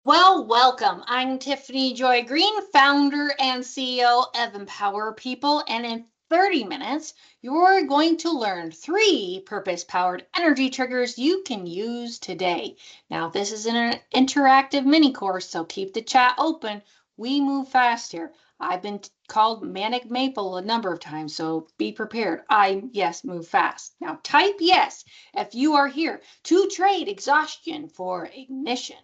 Well, welcome. I'm Tiffany Joy Greene, founder and CEO of Empower People. And in 30 minutes, you're going to learn 3 purpose-powered energy triggers you can use today. Now, this is an interactive mini course, so keep the chat open. We move fast here. I've been called Manic Maple a number of times, so be prepared. Yes, move fast. Now, type yes if you are here to trade exhaustion for ignition.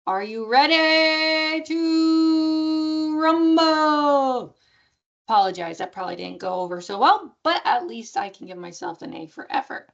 Are you ready to rumble? Apologize, that probably didn't go over so well, but at least I can give myself an A for effort.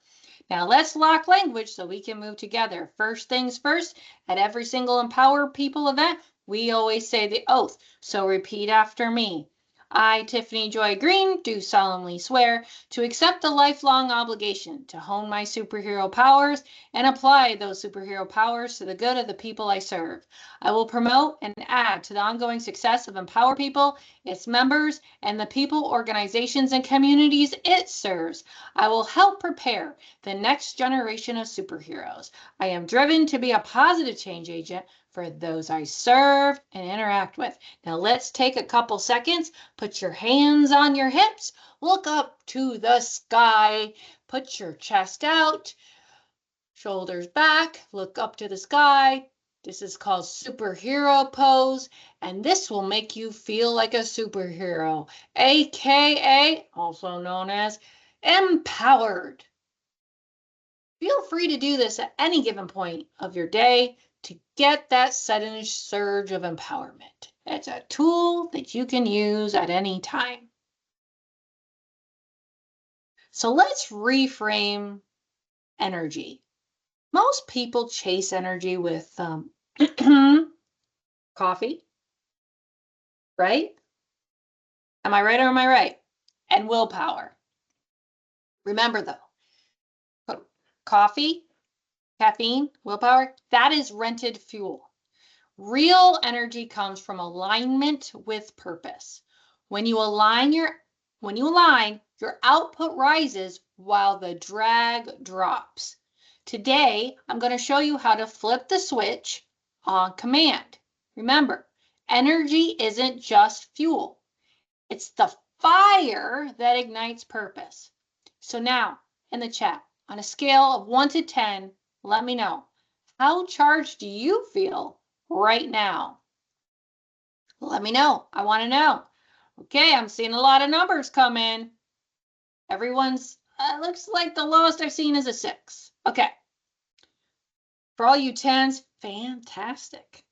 Now let's lock language so we can move together. First things first, at every single Empower People event, we always say the oath. So repeat after me. I, Tiffany Joy Greene, do solemnly swear to accept the lifelong obligation to hone my superhero powers and apply those superhero powers to the good of the people I serve. I will promote and add to the ongoing success of Empower People, its members, and the people, organizations, and communities it serves. I will help prepare the next generation of superheroes. I am driven to be a positive change agent for those I serve and interact with. Now let's take a couple seconds, put your hands on your hips, look up to the sky, put your chest out, shoulders back, look up to the sky. This is called superhero pose, and this will make you feel like a superhero, aka also known as empowered. Feel free to do this at any given point of your day to get that sudden surge of empowerment. It's a tool that you can use at any time. So let's reframe energy. Most people chase energy with coffee, right? Am I right or am I right? And willpower. Remember though, coffee, caffeine, willpower, that is rented fuel. Real energy comes from alignment with purpose. When you align, your output rises while the drag drops. Today, I'm going to show you how to flip the switch on command. Remember, energy isn't just fuel. It's the fire that ignites purpose. So now, in the chat, on a scale of 1 to 10, let me know. How charged do you feel right now? Let me know. I want to know. Okay, I'm seeing a lot of numbers come in. Everyone's, looks like the lowest I've seen is a 6. Okay. For all you 10s, fantastic.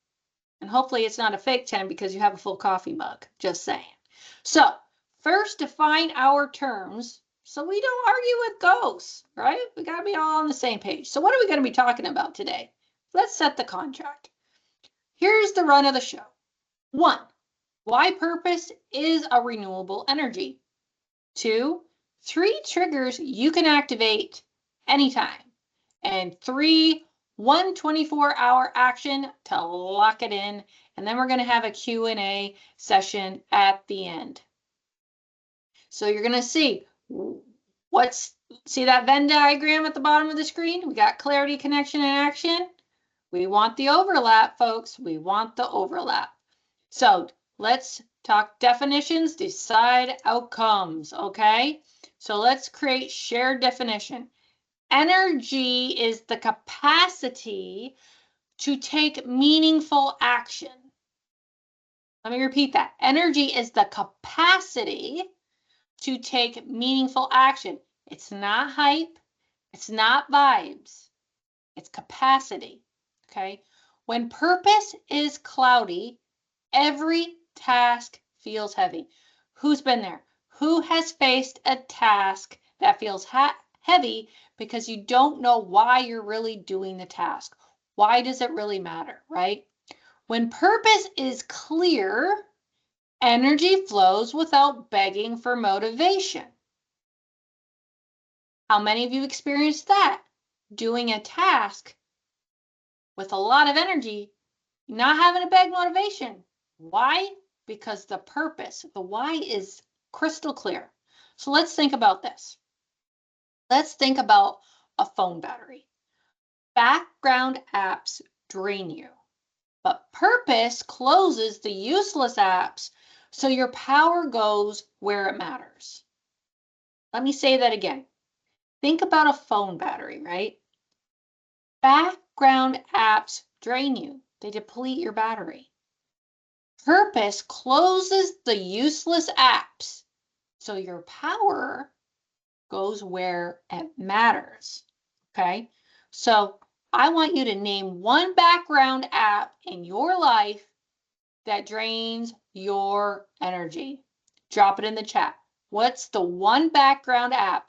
And hopefully it's not a fake 10 because you have a full coffee mug. Just saying. So, first define our terms so we don't argue with ghosts, right? We got to be all on the same page. So what are we going to be talking about today? Let's set the contract. Here's the run of the show. 1, why purpose is a renewable energy. 2, 3 triggers you can activate anytime. And 3, 1 24-hour action to lock it in. And then we're going to have a Q&A session at the end. So you're going to see see that Venn diagram at the bottom of the screen? We got clarity, connection, and action. We want the overlap, folks. We want the overlap. So let's talk definitions, decide outcomes, okay? So let's create shared definition. Energy is the capacity to take meaningful action. Let me repeat that. Energy is the capacity to take meaningful action. It's not hype. It's not vibes. It's capacity, okay? When purpose is cloudy, every task feels heavy. Who's been there? Who has faced a task that feels heavy because you don't know why you're really doing the task? Why does it really matter, right? When purpose is clear, energy flows without begging for motivation. How many of you experienced that? Doing a task with a lot of energy, not having to beg motivation. Why? Because the purpose, the why is crystal clear. So let's think about this. Let's think about a phone battery. Background apps drain you. But purpose closes the useless apps so your power goes where it matters. Let me say that again. Think about a phone battery, right? Background apps drain you. They deplete your battery. Purpose closes the useless apps so your power goes where it matters. Okay? So I want you to name one background app in your life that drains your energy. Drop it in the chat. What's the one background app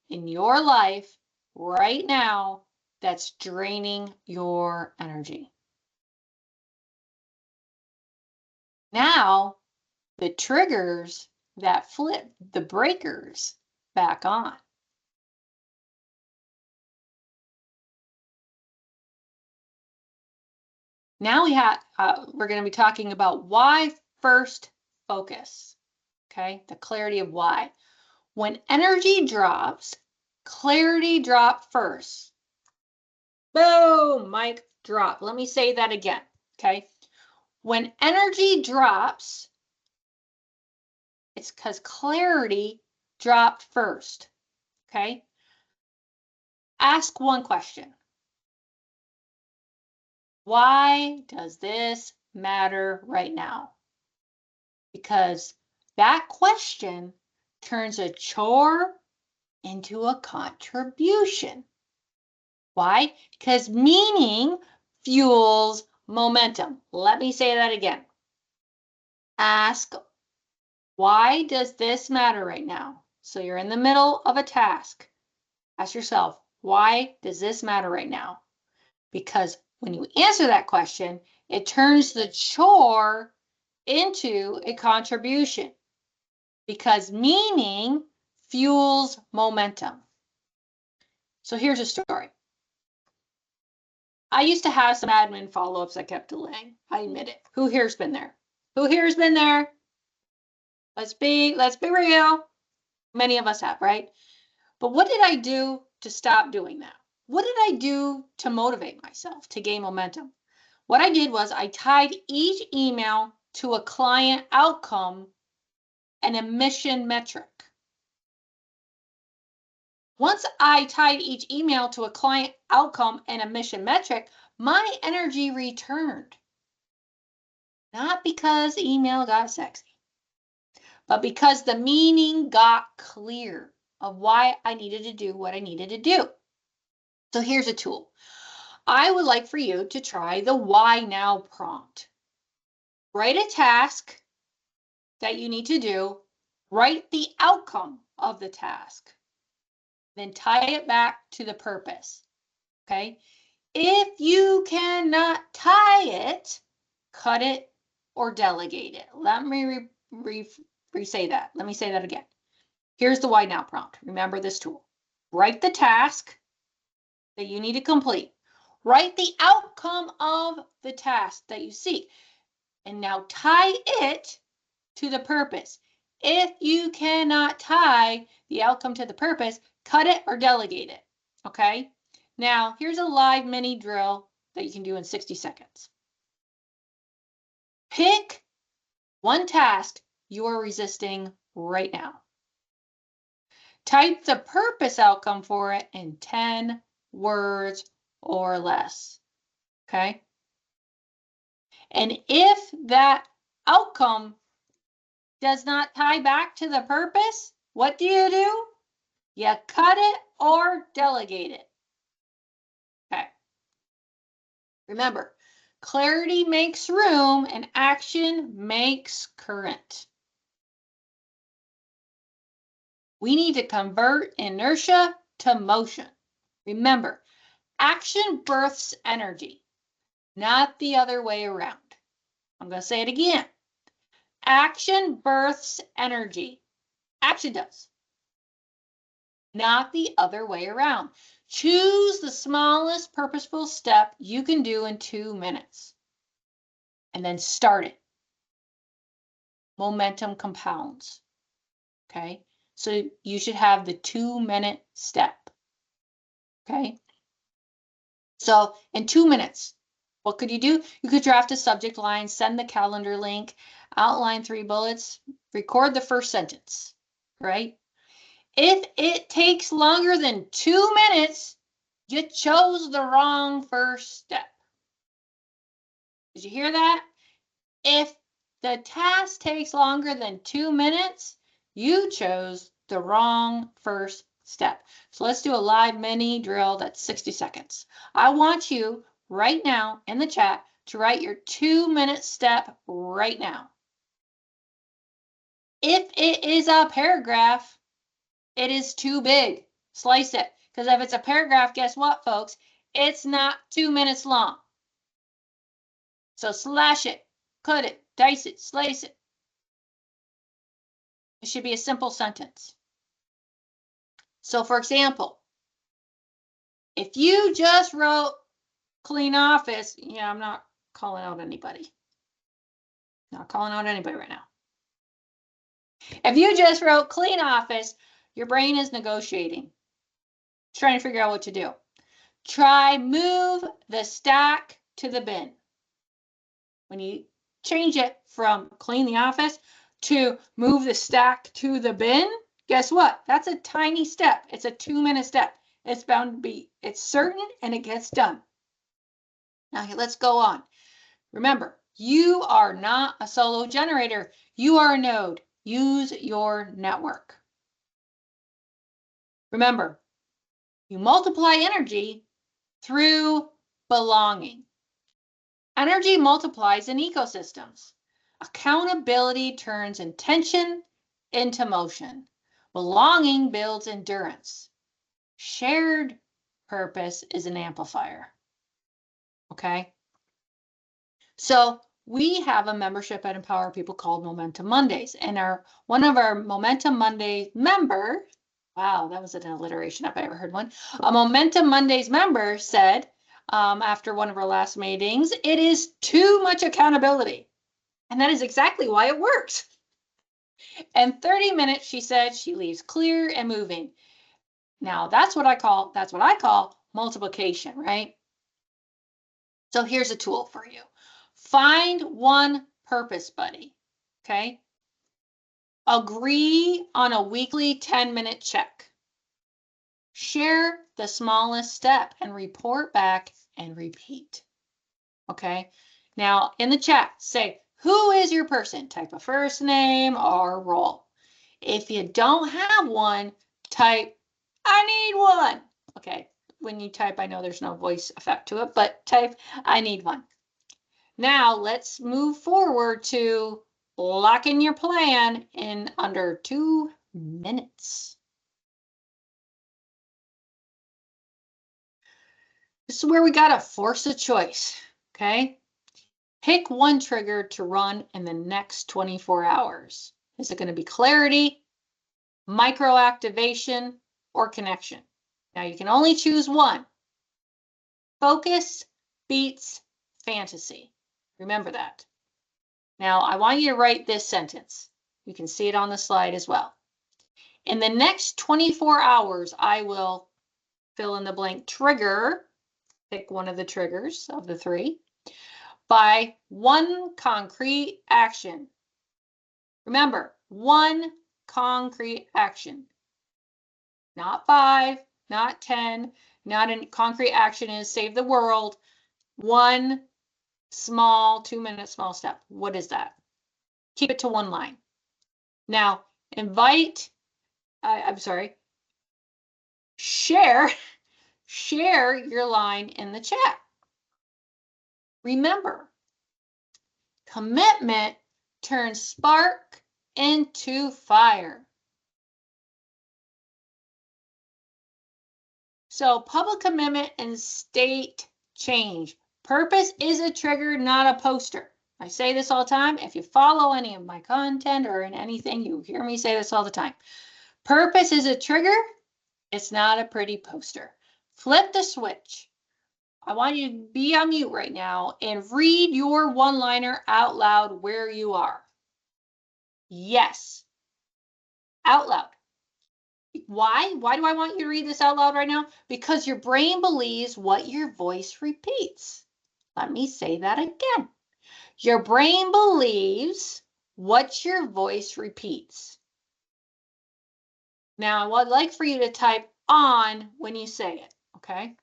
in your life right now that's draining your energy? Now, the triggers that flip the breakers back on. Now we're going to be talking about why first focus. Okay, the clarity of why. When energy drops, clarity drop first. Boom, mic drop. Let me say that again. Okay, when energy drops, it's because clarity dropped first. Okay, ask one question. Why does this matter right now? Because that question turns a chore into a contribution. Why? Because meaning fuels momentum. Let me say that again. Ask, why does this matter right now? So you're in the middle of a task. Ask yourself, why does this matter right now? Because when you answer that question, it turns the chore into a contribution. Because meaning fuels momentum. So here's a story. I used to have some admin follow-ups that kept delaying. I admit it. Who here's been there? Who here's been there? Let's be real. Many of us have, right? But what did I do to stop doing that? What did I do to motivate myself to gain momentum? What I did was I tied each email to a client outcome and a mission metric. Once I tied each email to a client outcome and a mission metric, my energy returned. Not because email got sexy, but because the meaning got clear of why I needed to do what I needed to do. So here's a tool. I would like for you to try the why now prompt. Write a task that you need to do, write the outcome of the task, then tie it back to the purpose. Okay? If you cannot tie it, cut it or delegate it. Let me re-say that. Let me say that again. Here's the why now prompt. Remember this tool. Write the task that you need to complete. Write the outcome of the task that you seek. And now tie it to the purpose. If you cannot tie the outcome to the purpose, cut it or delegate it. Okay? Now, here's a live mini drill that you can do in 60 seconds. Pick one task you are resisting right now. Type the purpose outcome for it in 10 words or less. Okay? And if that outcome does not tie back to the purpose, what do? You cut it or delegate it. Okay. Remember, clarity makes room and action makes current. We need to convert inertia to motion. Remember, action births energy, not the other way around. I'm going to say it again. Action births energy. Action does. Not the other way around. Choose the smallest purposeful step you can do in 2 minutes. And then start it. Momentum compounds. Okay? So you should have the 2-minute step. Okay? So in 2 minutes, What could you do? You could draft a subject line, send the calendar link, outline 3 bullets, record the first sentence, right? If it takes longer than 2 minutes, you chose the wrong first step. Did you hear that? If the task takes longer than 2 minutes, you chose the wrong first step. So let's do a live mini drill that's 60 seconds. I want you right now in the chat to write your 2-minute step right now. If it is a paragraph, it is too big. Slice it. Because if it's a paragraph, guess what, folks? It's not 2 minutes long. So slash it, cut it, dice it, slice it. It should be a simple sentence. So for example, if you just wrote clean office, yeah, I'm not calling out anybody. Not calling out anybody right now. If you just wrote clean office, your brain is negotiating. It's trying to figure out what to do. Try move the stack to the bin. When you change it from clean the office to move the stack to the bin, guess what? That's a tiny step. It's a 2-minute step. It's bound to be, it's certain, and it gets done. Now let's go on. Remember, you are not a solo generator. You are a node. Use your network. Remember, you multiply energy through belonging. Energy multiplies in ecosystems. Accountability turns intention into motion. Belonging builds endurance. Shared purpose is an amplifier. Okay? So we have a membership at Empower People called Momentum Mondays. And one of our Momentum Monday member, wow, that was an alliteration if I ever heard one. A Momentum Mondays member said, after one of our last meetings, it is too much accountability. And that is exactly why it works. In 30 minutes, she said, she leaves clear and moving. Now that's what I call multiplication, right? So here's a tool for you. Find one purpose buddy, okay? Agree on a weekly 10-minute check. Share the smallest step and report back and repeat, okay? Now in the chat, say, who is your person? Type a first name or role. If you don't have one, type, I need one. Okay, when you type, I know there's no voice effect to it, but type, I need one. Now let's move forward to lock in your plan in under 2 minutes. This is where we gotta force a choice, okay? Pick one trigger to run in the next 24 hours. Is it gonna be clarity, micro activation, or connection? Now you can only choose one. Focus beats fantasy. Remember that. Now I want you to write this sentence. You can see it on the slide as well. In the next 24 hours, I will fill in the blank trigger, pick one of the triggers of the 3, by one concrete action. Remember, one concrete action. Not 5, not 10, not a concrete action is save the world. One small 2-minute small step. What is that? Keep it to one line. Now, share your line in the chat. Remember, commitment turns spark into fire. So public commitment and state change. Purpose is a trigger, not a poster. I say this all the time. If you follow any of my content or in anything, you hear me say this all the time. Purpose is a trigger. It's not a pretty poster. Flip the switch. I want you to be on mute right now and read your one-liner out loud where you are. Yes. Out loud. Why? Why do I want you to read this out loud right now? Because your brain believes what your voice repeats. Let me say that again. Your brain believes what your voice repeats. Now, I would like for you to type on when you say it, okay?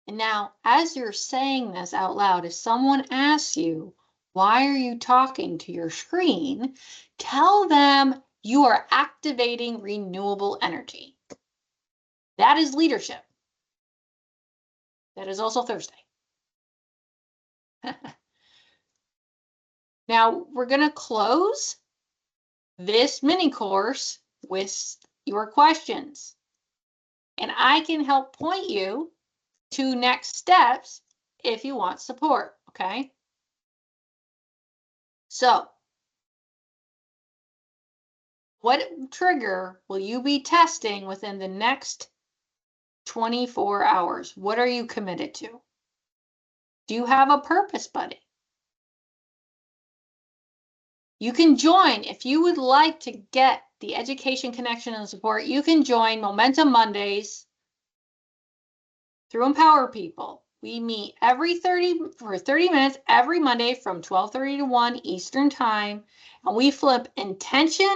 And now, as you're saying this out loud, if someone asks you, why are you talking to your screen? Tell them you are activating renewable energy. That is leadership. That is also Thursday. Now, we're going to close this mini course with your questions. And I can help point you to next steps if you want support, okay? So, what trigger will you be testing within the next 24 hours? What are you committed to? Do you have a purpose, buddy? You can join if you would like to get the education, connection, and support. You can join Momentum Mondays through Empower People. We meet for 30 minutes every Monday from 12:30 to 1 Eastern Time, and we flip intention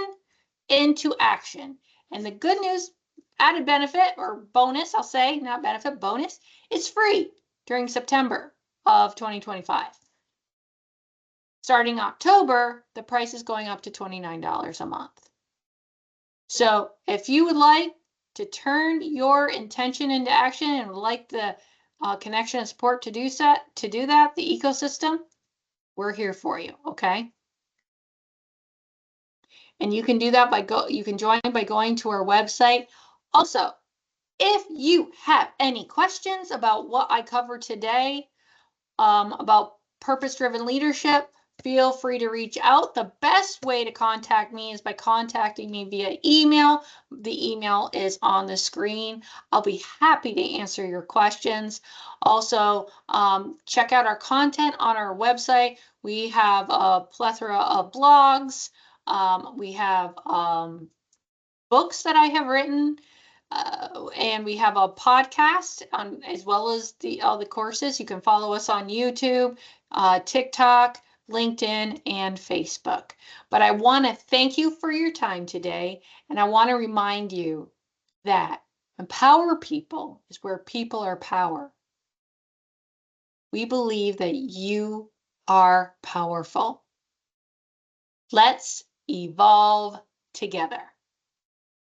into action. And the good news, added benefit or bonus, I'll say, not benefit, bonus, it's free during September of 2025. Starting October, the price is going up to $29 a month. So if you would like to turn your intention into action and would like the connection and support to do that, the ecosystem, we're here for you, okay? And you can do that you can join by going to our website. Also, if you have any questions about what I covered today, about purpose-driven leadership, feel free to reach out. The best way to contact me is by contacting me via email. The email is on the screen. I'll be happy to answer your questions. Also, check out our content on our website. We have a plethora of blogs. We have books that I have written. And we have a podcast on, as well as all the courses. You can follow us on YouTube, TikTok, LinkedIn, and Facebook. But I want to thank you for your time today, and I want to remind you that Empower People is where people are power. We believe that you are powerful. Let's evolve together.